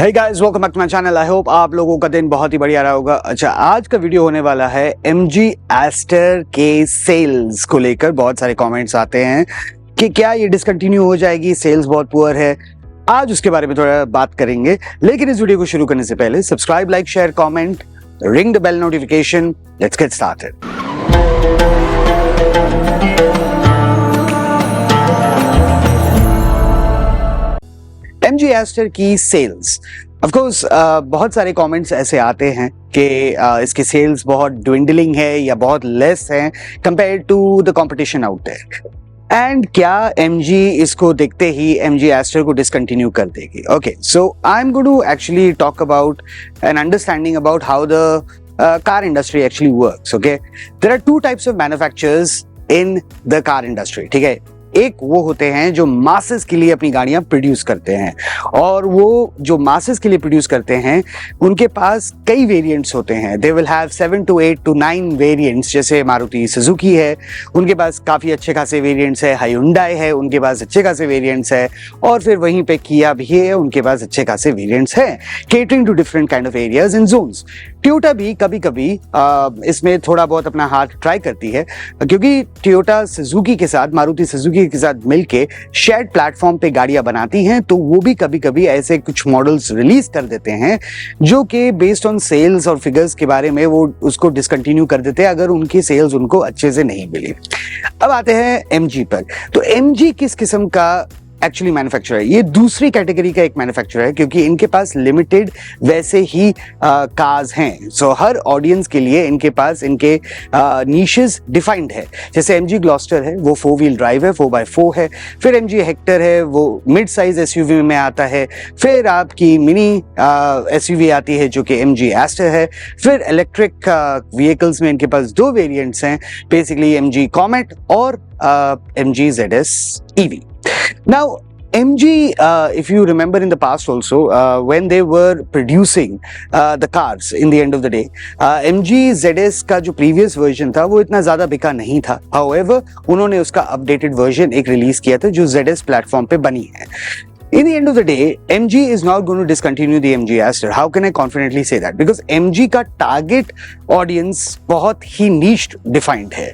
Hey guys, welcome back to my channel. I hope आप लोगों का दिन बहुत ही बढ़िया रहा होगा। अच्छा, आज का वीडियो होने वाला है MG Aster के सेल्स को लेकर। बहुत सारे कमेंट्स आते हैं कि क्या ये डिसकंटिन्यू हो जाएगी, सेल्स बहुत पुअर है। आज उसके बारे में थोड़ा बात करेंगे, लेकिन इस वीडियो को शुरू करने से पहले subscribe, like, share, comment, ring the bell notification. Let's get started. MG Aster की सेल्स, ऑफ कोर्स बहुत सारे कमेंट्स ऐसे आते हैं कि इसकी सेल्स बहुत ड्विंडलिंग है या बहुत लेस है compare to the competition out there. And क्या MG इसको देखते ही MG Aster को डिसकंटिन्यू कर देगी? Okay, so I am going to actually talk about an understanding about how the car industry actually works. Okay, there are two types of manufacturers in the car industry. ठीक है, एक वो होते हैं जो मासेस के लिए अपनी गाड़ियां प्रोड्यूस करते हैं, और वो जो मासेस के लिए प्रोड्यूस करते हैं उनके पास कई वेरिएंट्स होते हैं। They will have 7 to 8 to 9 variants. जैसे मारुति सुजुकी है, उनके पास काफ़ी अच्छे खासे वेरिएंट्स है। हायुंडाई है, उनके पास अच्छे खासे वेरिएंट्स है। और फिर वहीं पे किया भी है, उनके पास अच्छे खासे वेरिएंट्स हैं, catering to different kind of areas and zones. Toyota भी कभी कभी इसमें थोड़ा बहुत अपना हाथ ट्राई करती है, क्योंकि टोयोटा सुजुकी के साथ, मारुति सुजुकी के साथ मिलके शेयर्ड प्लेटफॉर्म पे गाड़ियां बनाती हैं, तो वो भी कभी कभी ऐसे कुछ मॉडल्स रिलीज कर देते हैं जो कि बेस्ड ऑन सेल्स और फिगर्स के बारे में वो उसको डिसकंटिन्यू कर देते हैं अगर उनकी सेल्स उनको अच्छे से नहीं मिली। अब आते हैं MG पर। तो MG किस किस्म का एक्चुअली मैन्युफैक्चरर है? ये दूसरी कैटेगरी का एक मैन्युफैक्चरर है, क्योंकि इनके पास लिमिटेड वैसे ही कार्स हैं। सो हर ऑडियंस के लिए इनके पास इनके नीशेस डिफाइंड है। जैसे MG ग्लॉस्टर है, वो 4 व्हील ड्राइव है, 4x4 है। फिर MG हेक्टर है, वो मिड साइज SUV में आता है। फिर आपकी मिनी SUV आती है जो कि MG Aster है। फिर इलेक्ट्रिक व्हीकल्स में इनके पास 2 वेरिएंट्स हैं, बेसिकली MG Comet और MG ZS EV. Now, MG, if you remember in the past also, when they were producing the cars in the end of the day, MG ZS का जो previous version था वो इतना ज़्यादा बिका नहीं था। However, उन्होंने उसका updated version एक release किया था जो ZS platform पे बनी है। In the end of the day, MG is not going to discontinue the MG Aster. How can I confidently say that? Because MG का target audience बहुत ही niche defined है।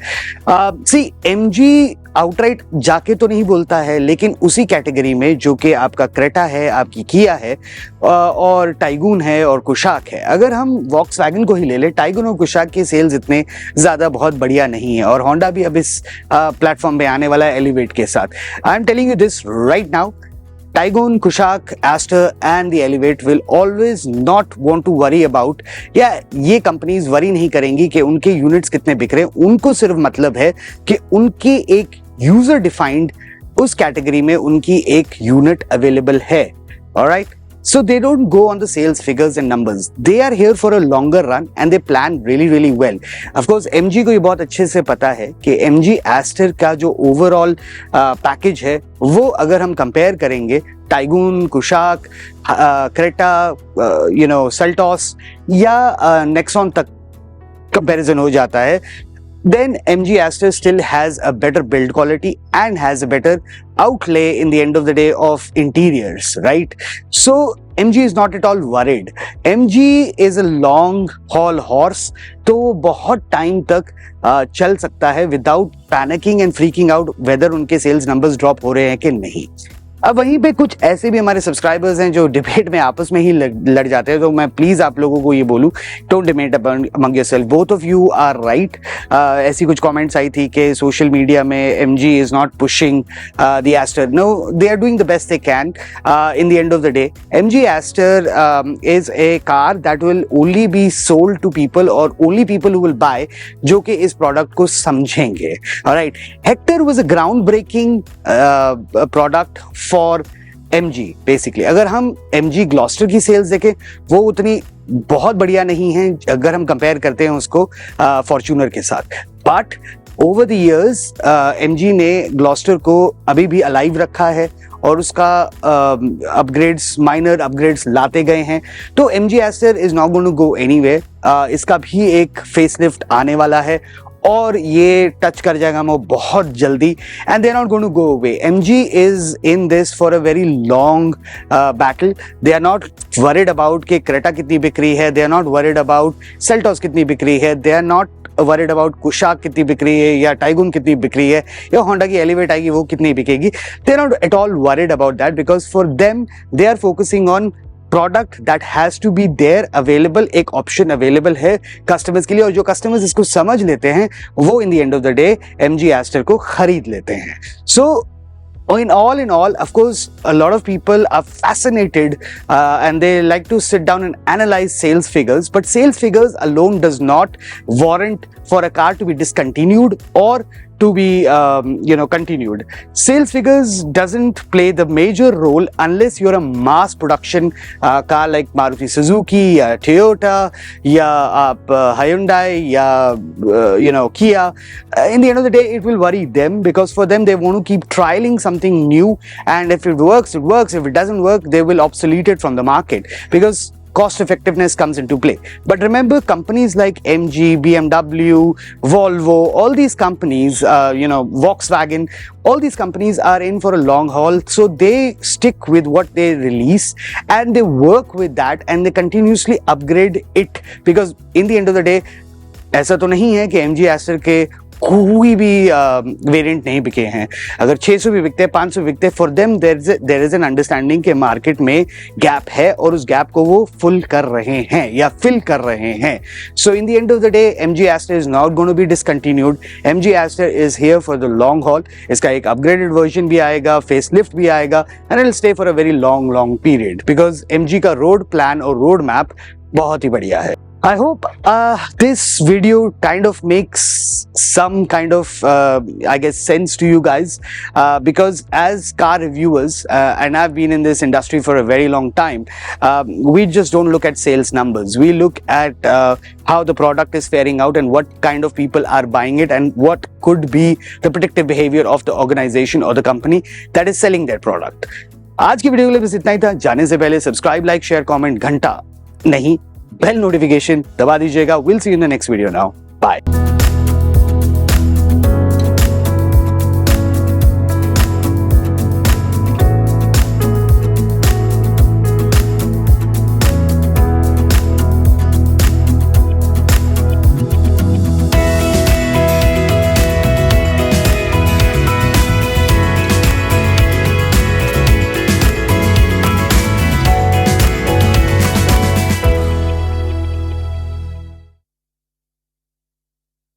See, MG आउटराइट जाके तो नहीं बोलता है, लेकिन उसी कैटेगरी में जो कि आपका क्रेटा है, आपकी किया है, और टाइगून है और कुशाक है। अगर हम वॉक्सवैगन को ही ले ले, टाइगून और कुशाक की सेल्स इतने ज़्यादा बहुत बढ़िया नहीं है, और होंडा भी अब इस प्लेटफॉर्म पे आने वाला है एलिवेट के साथ। I am telling you this right now, Taygun, Kushaq, Aster and the Elevate will always not want to worry about, या ये कंपनीज वरी नहीं करेंगी कि उनके यूनिट्स कितने बिक रहे हैं। उनको सिर्फ मतलब है कि उनके एक यूजर डिफाइंड उस कैटेगरी में उनकी एक यूनिट अवेलेबल है। Alright, so they don't go on the sales figures and numbers. They are here for a longer run and they plan really really well. Of course MG को ये बहुत अच्छे से पता है कि MG Aster का जो ओवरऑल पैकेज है वो अगर हम कंपेयर करेंगे टाइगून, कुशाक, क्रेटा, सेल्टॉस या नेक्सॉन तक कंपैरिजन हो जाता है, then MG Aster still has a better build quality and has a better outlay in the end of the day of interiors, right? So MG is not at all worried. MG is a long haul horse, तो बहुत time तक चल सकता है without panicking and freaking out whether उनके sales numbers drop हो रहे हैं कि नहीं। अब वहीं पे कुछ ऐसे भी हमारे सब्सक्राइबर्स हैं जो डिबेट में आपस में ही लड़ जाते हैं, तो मैं प्लीज आप लोगों को ये बोलूं, don't debate among yourself, both of you are right. ऐसी कुछ कमेंट्स आई थी कि सोशल मीडिया में MG is not pushing the Aster. No, they are doing the best they can. In the end of the day, MG Aster is a car that will only be sold to people or only people who will buy, जो कि इस product को समझेंगे। Alright, Hector was a groundbreaking product for MG basically. अगर हम MG Gloster की sales देखें, वो उतनी बहुत बढ़िया नहीं है अगर हम कंपेयर करते हैं उसको फॉर्च्यूनर के साथ। But over the years MG ने ग्लॉस्टर को अभी भी अलाइव रखा है और उसका अपग्रेड्स, माइनर अपग्रेड्स लाते गए हैं। तो MG Aster is not going to go anywhere. इसका भी एक फेसलिफ्ट आने वाला है और ये टच कर जाएगा हमें बहुत जल्दी, and they are not going to go away. MG is in this for a very long battle. They are not worried about कि क्रेटा कितनी बिक रही है, they are not worried about Seltos कितनी बिक रही है, they are not worried about Kushaq कितनी बिक रही है या टाइगुन कितनी बिक रही है या होंडा की एलिवेट आएगी वो कितनी बिकेगी. They are not at all worried about that because for them they are focusing on product that has to be there available. एक ऑप्शन अवेलेबल है कस्टमर्स के लिए, और जो कस्टमर्स इसको समझ लेते हैं वो इन the end of the day MG Aster को खरीद लेते हैं. सो in all, of course, a lot of people are fascinated and they like to sit down and analyze sales figures, but sales figures alone does not warrant for a car to be discontinued or to be continued. Sales figures doesn't play the major role unless you're a mass production car like Maruti Suzuki या Toyota या आप Hyundai या Kia. In the end of the day it will worry them because for them they want to keep trialing something new, and if it works it works, if it doesn't work they will obsolete it from the market because cost effectiveness comes into play. But remember, companies like MG, BMW, Volvo, all these companies, Volkswagen, all these companies are in for a long haul, so they stick with what they release and they work with that and they continuously upgrade it because in the end of the day ऐसा तो नहीं है कि MG Aster के कोई भी variant नहीं बिके हैं. अगर 600 भी बिकते हैं, 500 बिकते हैं, for them there is an understanding कि मार्केट में गैप है और उस गैप को वो फुल कर रहे हैं या फिल कर रहे हैं. So in the end of the day MG Aster is not going to be discontinued. MG Aster is here for the long haul. इसका एक अपग्रेडेड वर्जन भी आएगा, फेस लिफ्ट भी आएगा, and it will stay for a very long period because MG का road plan और road map बहुत ही बढ़िया है. I hope this video kind of makes some kind of sense to you guys because as car reviewers and I've been in this industry for a very long time, we just don't look at sales numbers. We look at how the product is faring out and what kind of people are buying it and what could be the predictive behavior of the organization or the company that is selling their product. आज की video के लिए बस इतना ही था. जाने से पहले सब्सक्राइब, लाइक, शेयर, कमेंट, घंटा नहीं बेल नोटिफिकेशन दबा दीजिएगा. Will see you in the next video. Now bye.